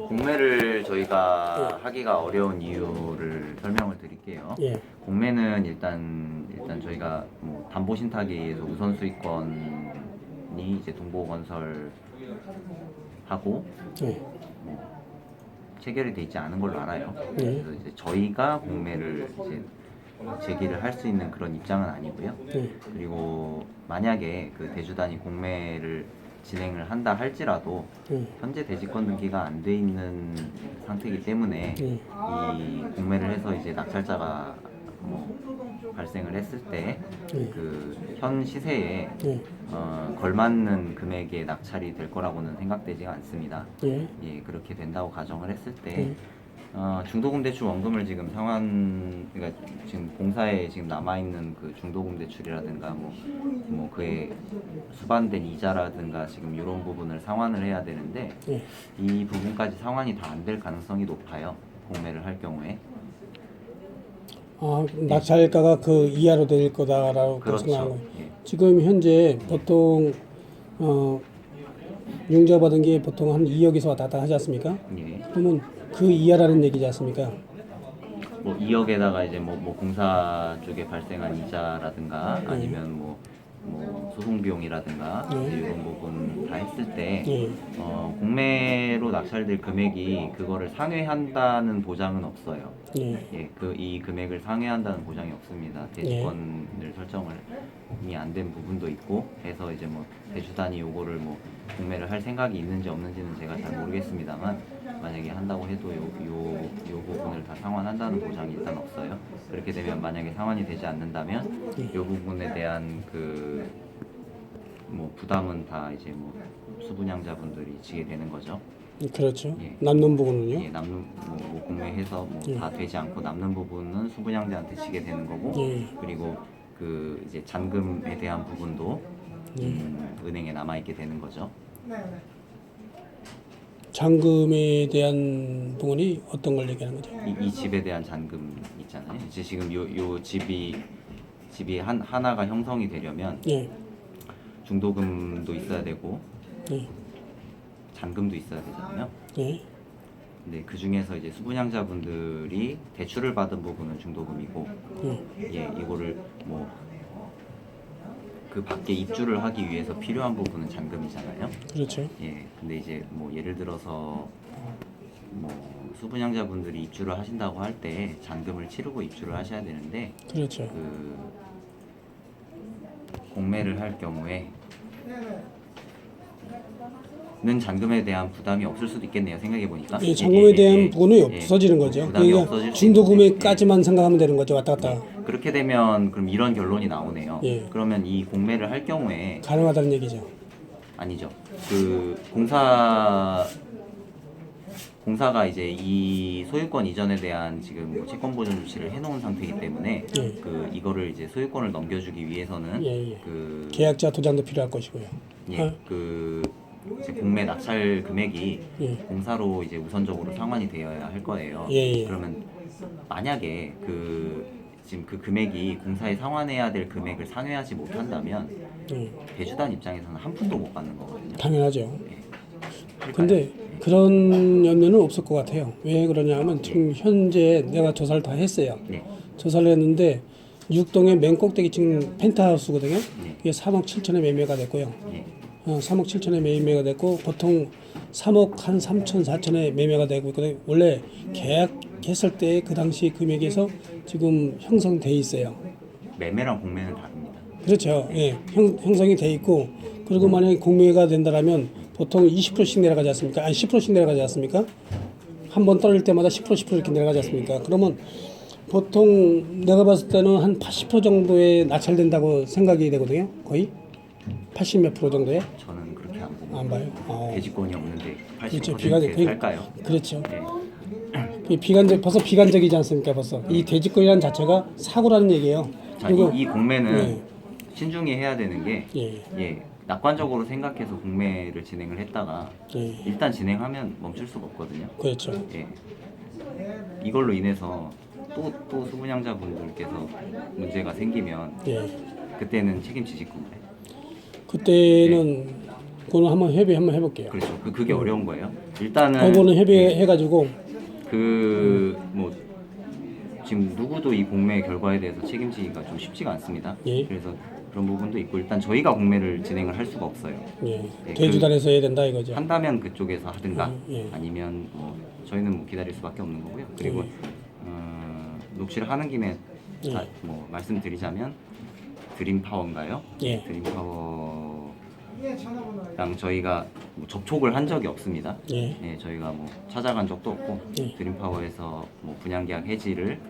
공매를 저희가 하기가 어려운 이유를 설명을 드릴게요. 예. 공매는 일단 저희가 뭐 담보 신탁에 의해서 우선 수익권이 이제 동보건설하고 예. 체결이 돼 있지 않은 걸로 알아요. 예. 그래서 이제 저희가 공매를 이제 제기를 할 수 있는 그런 입장은 아니고요. 예. 그리고 만약에 그 대주단이 공매를 진행을 한다 할지라도 현재 대지권 등기가 안 돼 있는 상태이기 때문에 이 공매를 해서 이제 낙찰자가 뭐 발생을 했을 때 그 현 시세에 걸맞는 금액의 낙찰이 될 거라고는 생각되지가 않습니다. 예, 그렇게 된다고 가정을 했을 때 중도금 대출 원금을 지금 그러니까 지금 공사에 지금 남아 있는 그 중도금 대출이라든가 뭐 그에 수반된 이자라든가 지금 이런 부분을 상환을 해야 되는데 이 부분까지 상환이 다 안 될 가능성이 높아요. 공매를 할 경우에. 아, 낙찰가가 그 이하로 될 거다라고 그렇죠. 생각하는 거예요. 예. 지금 현재 보통 융자 받은 게 보통 한 2억에서 왔다 갔다 하지 않습니까? 예. 그러면 그 이하라는 얘기지 않습니까? 뭐 2억에다가 이제 뭐 공사 쪽에 발생한 이자라든가 아니면 뭐 소송 비용이라든가 이런 부분 다 했을 때 공매로 낙찰될 금액이 그거를 상회한다는 보장은 없어요. 예, 이 금액을 상회한다는 보장이 없습니다. 대지권을 설정이 안 된 부분도 있고 해서 이제 뭐 대주단이 요거를 뭐 공매를 할 생각이 있는지 없는지는 제가 잘 모르겠습니다만 만약에 한다고 해도 요 부분을 다 상환한다는 보장이 일단 없어요. 그렇게 되면 만약에 상환이 되지 않는다면 요 부분에 대한 그 뭐 부담은 다 이제 뭐 수분양자분들이 지게 되는 거죠. 그렇죠. 예. 남는 부분은요? 예, 남는 뭐 공매해서 뭐 다 되지 않고 남는 부분은 수분양자한테 지게 되는 거고 그리고 그 이제 잔금에 대한 부분도 은행에 남아 있게 되는 거죠. 잔금에 대한 부분이 어떤 걸 얘기하는 거죠? 이 집에 대한 잔금 있잖아요. 이제 지금 요 집이 하나가 형성이 되려면 중도금도 있어야 되고 잔금도 있어야 되잖아요. 근데 그 중에서 이제 수분양자분들이 대출을 받은 부분은 중도금이고, 이거를 뭐 그 밖에 입주를 하기 위해서 필요한 부분은 잔금이잖아요. 그렇죠. 예, 근데 이제 뭐 예를 들어서 뭐 수분양자분들이 입주를 하신다고 할 때 잔금을 치르고 입주를 하셔야 되는데, 그렇죠. 그 공매를 할 경우에 는 잔금에 대한 부담이 없을 수도 있겠네요. 생각해 보니까. 잔금에 대한 부분이 없어지는 거죠. 부담이 그러니까 없어질 수 중도금액까지만 생각하면 되는 거죠. 왔다 갔다. 그렇게 되면 그럼 이런 결론이 나오네요. 예. 그러면 이 공매를 할 경우에 가능하다는 얘기죠. 아니죠. 그 공사가 이제 이 소유권 이전에 대한 지금 뭐 채권 보존 조치를 해놓은 상태이기 때문에 그 이거를 이제 소유권을 넘겨주기 위해서는 그 계약자 도장도 필요할 것이고요. 그 이제 공매 낙찰 금액이 공사로 이제 우선적으로 상환이 되어야 할 거예요. 그러면 만약에 지금 그 금액이 공사에 상환해야 될 금액을 상회하지 못한다면 대주단 입장에서는 한 푼도 못 받는 거거든요. 당연하죠. 근데 그런 염려는 없을 것 같아요. 왜 그러냐면 지금 현재 내가 조사를 다 했어요. 조사를 했는데 6동의 맨 꼭대기 지금 펜트하우스거든요. 이게 3억 7천에 매매가 됐고요. 3억 7천에 매매가 됐고 보통 3억 한 3천 4천에 매매가 되고 있거든요. 원래 계약했을 때 그 당시 금액에서 지금 형성돼 있어요. 매매랑 공매는 다릅니다. 그렇죠. 예, 형성이 돼 있고 그리고 만약에 공매가 된다라면 보통 20%씩 내려가지 않습니까? 아니 10%씩 내려가지 않습니까? 한 번 떨어질 때마다 10% 이렇게 내려가지 않습니까? 그러면 보통 내가 봤을 때는 한 80% 정도에 낙찰된다고 생각이 되거든요. 거의 80 몇 프로 정도에. 저는 그렇게 안 봅니다. 안 봐요. 대지권이 없는데 그렇죠. 80%에 살까요? 그렇죠. 벌써 비관적이지 않습니까? 벌써 이 대지권이라는 자체가 사고라는 얘기예요. 자, 그리고 이 공매는 신중히 해야 되는 게 낙관적으로 생각해서 공매를 진행을 했다가 일단 진행하면 멈출 수가 없거든요. 그렇죠. 이걸로 인해서 또 수분양자분들께서 문제가 생기면 그때는 책임지실 건가요? 그때는 그거는 한번 협의 한번 해볼게요. 그렇죠. 그게 어려운 거예요. 일단은 그거는 협의해가지고 뭐 지금 누구도 이 공매 결과에 대해서 책임지기가 좀 쉽지가 않습니다. 예. 그래서 그런 부분도 있고 일단 저희가 공매를 진행을 할 수가 없어요. 예. 예, 대주단에서 해야 된다 이거죠. 한다면 그쪽에서 하든가 예. 아니면 뭐 저희는 뭐 기다릴 수밖에 없는 거고요. 그리고 녹취를 하는 김에 뭐 말씀드리자면 드림파워인가요? 예. 드림파워랑 저희가 뭐 접촉을 한 적이 없습니다. 예. 예, 저희가 뭐 찾아간 적도 없고 예. 드림파워에서 뭐 분양계약 해지를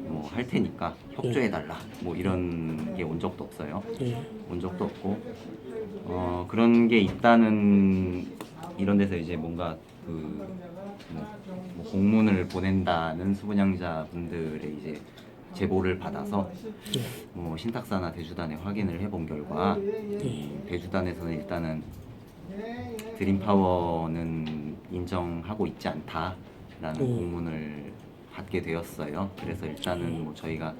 뭐 할 테니까 협조해 달라 뭐 이런 게 온 적도 없어요. 예. 온 적도 없고 그런 게 있다는 이런 데서 이제 뭔가 뭐 공문을 보낸다는 수분양자 분들의 이제 제보를 받아서 뭐 신탁사나 대주단에 확인을 해본 결과 대주단에서는 일단은 드림파워는 인정하고 있지 않다라는 공문을 받게 되었어요. 그래서 일단은 뭐 저희가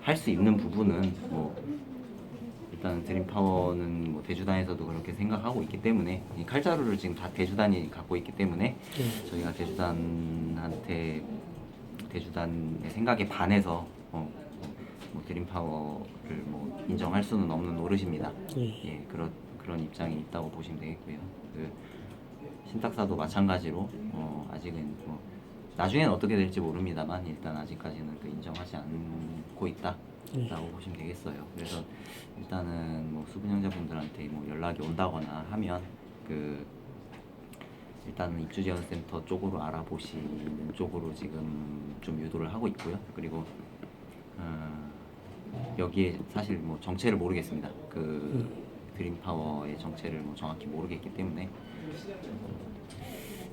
할 수 있는 부분은 뭐 일단 드림파워는 뭐 대주단에서도 그렇게 생각하고 있기 때문에 이 칼자루를 지금 다 대주단이 갖고 있기 때문에 저희가 대주단의 생각에 반해서 뭐 드림파워를 뭐 인정할 수는 없는 노릇입니다. 예, 그런 입장이 있다고 보시면 되겠고요. 그 신탁사도 마찬가지로 아직은 뭐 나중에는 어떻게 될지 모릅니다만 일단 아직까지는 그 인정하지 않고 있다라고 보시면 되겠어요. 그래서 일단은 뭐 수분양자분들한테 뭐 연락이 온다거나 하면 그 일단은 입주지원센터 쪽으로 알아보시는 쪽으로 지금 좀 유도를 하고 있고요. 그리고 여기에 사실 뭐 정체를 모르겠습니다. 그 드림파워의 정체를 뭐 정확히 모르겠기 때문에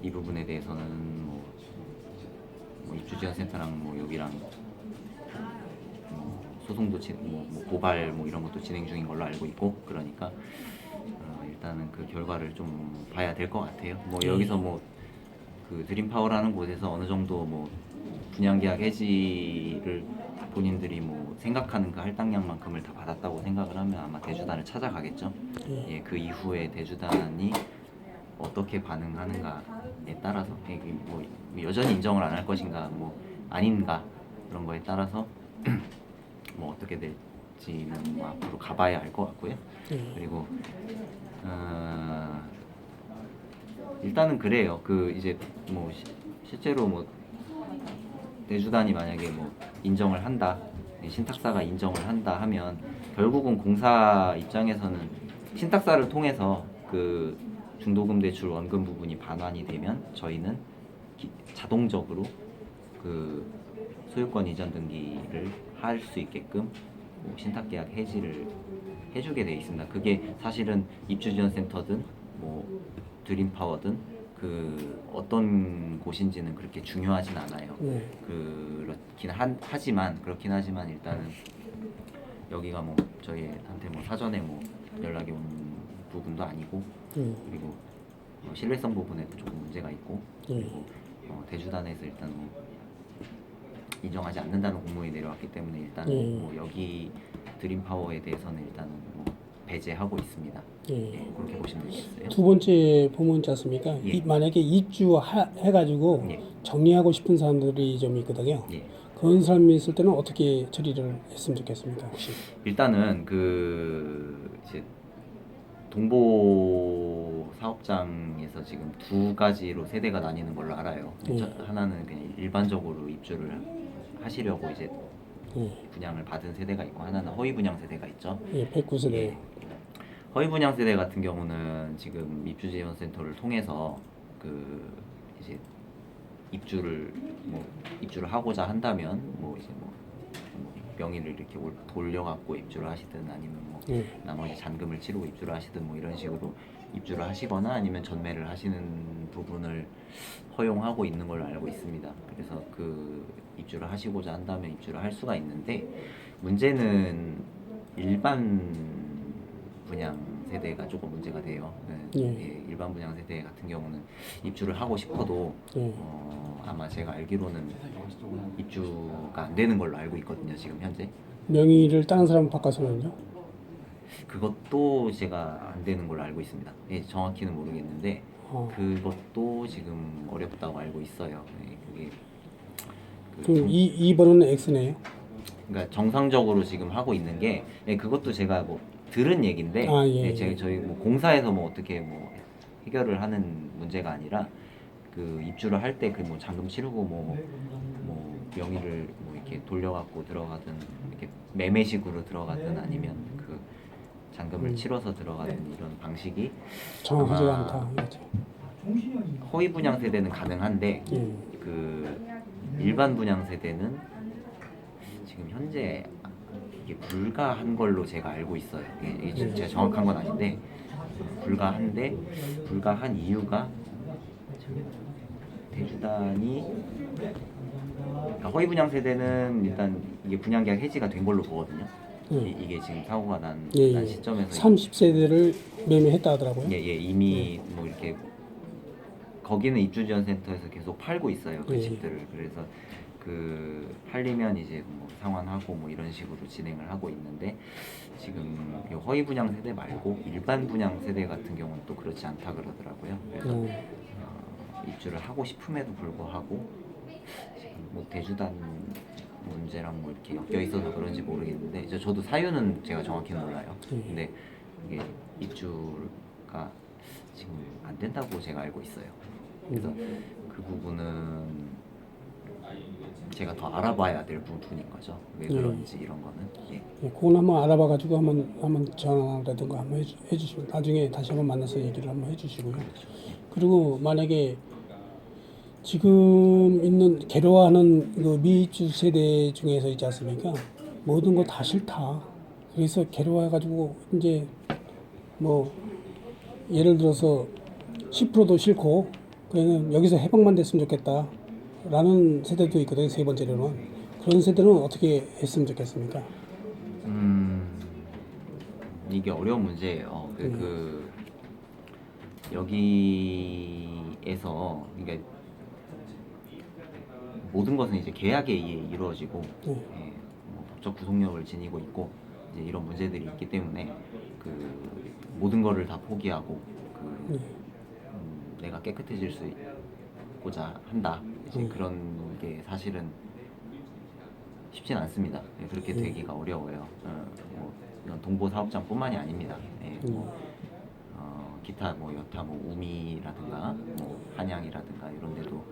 이 부분에 대해서는 뭐 입주지원센터랑 뭐 여기랑 소송도 뭐 고발 뭐 이런 것도 진행 중인 걸로 알고 있고 그러니까 일단은 그 결과를 좀 봐야 될 것 같아요. 뭐 여기서 뭐 그 드림파워라는 곳에서 어느 정도 뭐 분양계약 해지를 본인들이 뭐 생각하는 그 할당량만큼을 다 받았다고 생각을 하면 아마 대주단을 찾아가겠죠. 예, 그 이후에 대주단이 어떻게 반응하는가에 따라서 뭐 여전히 인정을 안 할 것인가 뭐 아닌가 그런 거에 따라서 뭐 어떻게 될지는 뭐 앞으로 가봐야 알 것 같고요. 그리고 일단은 그래요. 그 이제 뭐 실제로 뭐 대주단이 만약에 뭐 인정을 한다, 신탁사가 인정을 한다 하면 결국은 공사 입장에서는 신탁사를 통해서 그 중도금 대출 원금 부분이 반환이 되면 저희는 자동적으로 그 소유권 이전 등기를 할 수 있게끔 뭐 신탁계약 해지를 해주게 돼 있습니다. 그게 사실은 입주지원센터든 뭐 드림파워든 그 어떤 곳인지는 그렇게 중요하진 않아요. 그렇긴 하지만 일단은 여기가 뭐 저희한테 뭐 사전에 뭐 연락이 온 부분도 아니고 그리고 신뢰성 부분에도 조금 문제가 있고 그리고 대주단에서 일단 뭐 인정하지 않는다는 공문이 내려왔기 때문에 일단은 뭐 여기 드림파워에 대해서는 일단은 뭐 배제하고 있습니다. 예, 그렇게 보시면 되겠어요. 두 번째 보면 있지 않습니까? 예. 만약에 입주해가지고 예. 정리하고 싶은 사람들이 좀 있거든요. 예. 그런 사람이 있을 때는 어떻게 처리를 했으면 좋겠습니까? 혹시? 일단은 그 이제 동보 사업장에서 지금 두 가지로 세대가 나뉘는 걸로 알아요. 하나는 그냥 일반적으로 입주를 하시려고 이제 분양을 받은 세대가 있고 하나는 허위 분양 세대가 있죠. 예, 109세대. 예. 허위 분양 세대 같은 경우는 지금 입주지원센터를 통해서 그 이제 입주를 하고자 한다면 뭐 이제 뭐 명의를 이렇게 돌려갖고 입주를 하시든 아니면 뭐 나머지 잔금을 치르고 입주를 하시든 뭐 이런 식으로 입주를 하시거나 아니면 전매를 하시는 부분을 허용하고 있는 걸로 알고 있습니다. 그래서 그 입주를 하시고자 한다면 입주를 할 수가 있는데 문제는 일반 분양 세대가 조금 문제가 돼요. 예, 일반 분양 세대 같은 경우는 입주를 하고 싶어도 아마 제가 알기로는 입주가 안 되는 걸로 알고 있거든요. 지금 현재 명의를 다른 사람 바꿔서는요? 그것도 제가 안 되는 걸로 알고 있습니다. 예, 정확히는 모르겠는데 어. 그것도 지금 어렵다고 알고 있어요. 예, 그게 그럼 2번은 X네요. 그러니까 정상적으로 지금 하고 있는 게 예, 그것도 제가 뭐 들은 얘기인데 아, 예, 예, 예. 저희 뭐 공사에서 뭐 어떻게 뭐 해결을 하는 문제가 아니라 그 입주를 할 때 그 뭐 잔금 치르고 뭐 명의를 뭐 이렇게 돌려갖고 들어가든 이렇게 매매식으로 들어가든 아니면 그 잔금을 치러서 들어가는 이런 방식이 정확하지가 아마 않다. 그렇죠. 허위 분양 세대는 가능한데 예. 그 일반 분양 세대는 지금 현재 이게 불가한 걸로 제가 알고 있어요. 이게 제가 정확한 건 아닌데 불가한데 불가한 이유가 대주단이 그러니까 허위 분양 세대는 일단 이게 분양계약 해지가 된 걸로 보거든요. 이게 지금 사고가 난 예, 예. 시점에서 30세대를 매매했다 하더라고요. 예, 이미 뭐 이렇게 거기는 입주지원센터에서 계속 팔고 있어요. 그 예. 집들을. 그래서 그 팔리면 이제 뭐 상환하고 뭐 이런 식으로 진행을 하고 있는데 지금 이 허위 분양 세대 말고 일반 분양 세대 같은 경우는 또 그렇지 않다 그러더라고요. 그래서 입주를 하고 싶음에도 불구하고 지금 뭐 대주단 문제랑 뭐 이렇게 엮여 있어서 그런지 모르겠는데 저도 사유는 제가 정확히는 몰라요. 근데 이게 입주가 지금 안 된다고 제가 알고 있어요. 그래서 그 부분은 제가 더 알아봐야 될 부분인 거죠. 왜 그런지 이런 거는. 예. 예, 그건 한번 알아봐가지고 한번 전화라든가 한번 해주시고 나중에 다시 한번 만나서 얘기를 한번 해주시고요. 그리고 만약에 지금 있는 괴로워하는 그 미입주 세대 중에서 있지 않습니까? 모든 거 다 싫다. 그래서 괴로워해가지고 이제 뭐 예를 들어서 10%도 싫고 그냥 여기서 해방만 됐으면 좋겠다. 라는 세대도 있거든요. 세 번째로는 그런 세대는 어떻게 했으면 좋겠습니까? 이게 어려운 문제예요. 여기에서 그러니까 모든 것은 이제 계약에 의해 이루어지고 예, 뭐 법적 구속력을 지니고 있고 이제 이런 문제들이 있기 때문에 그 모든 거를 다 포기하고 내가 깨끗해질 수 있고자 한다. 이제 그런 게 사실은 쉽진 않습니다. 예, 그렇게 되기가 어려워요. 뭐 이런 동보 사업장뿐만이 아닙니다. 예, 기타 뭐 여타 뭐 우미라든가 뭐 한양이라든가 이런 데도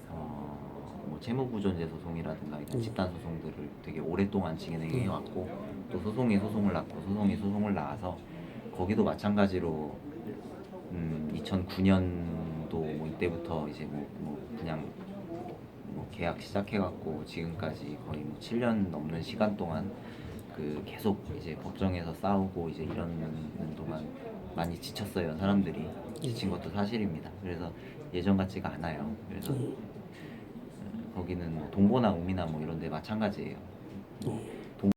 뭐 채무부존재 소송이라든가 이런 집단 소송들을 되게 오랫동안 진행해 왔고 또 소송이 소송을 낳고 소송이 소송을 낳아서 거기도 마찬가지로 2009년도 뭐 이때부터 이제 뭐 그냥 뭐 계약 시작해갖고 지금까지 거의 뭐 7년 넘는 시간 동안 그 계속 이제 법정에서 싸우고 이제 이런 동안 많이 지쳤어요. 사람들이 지친 것도 사실입니다. 그래서 예전 같지가 않아요. 그래서 거기는 뭐 동보나 우미나 뭐 이런 데 마찬가지예요.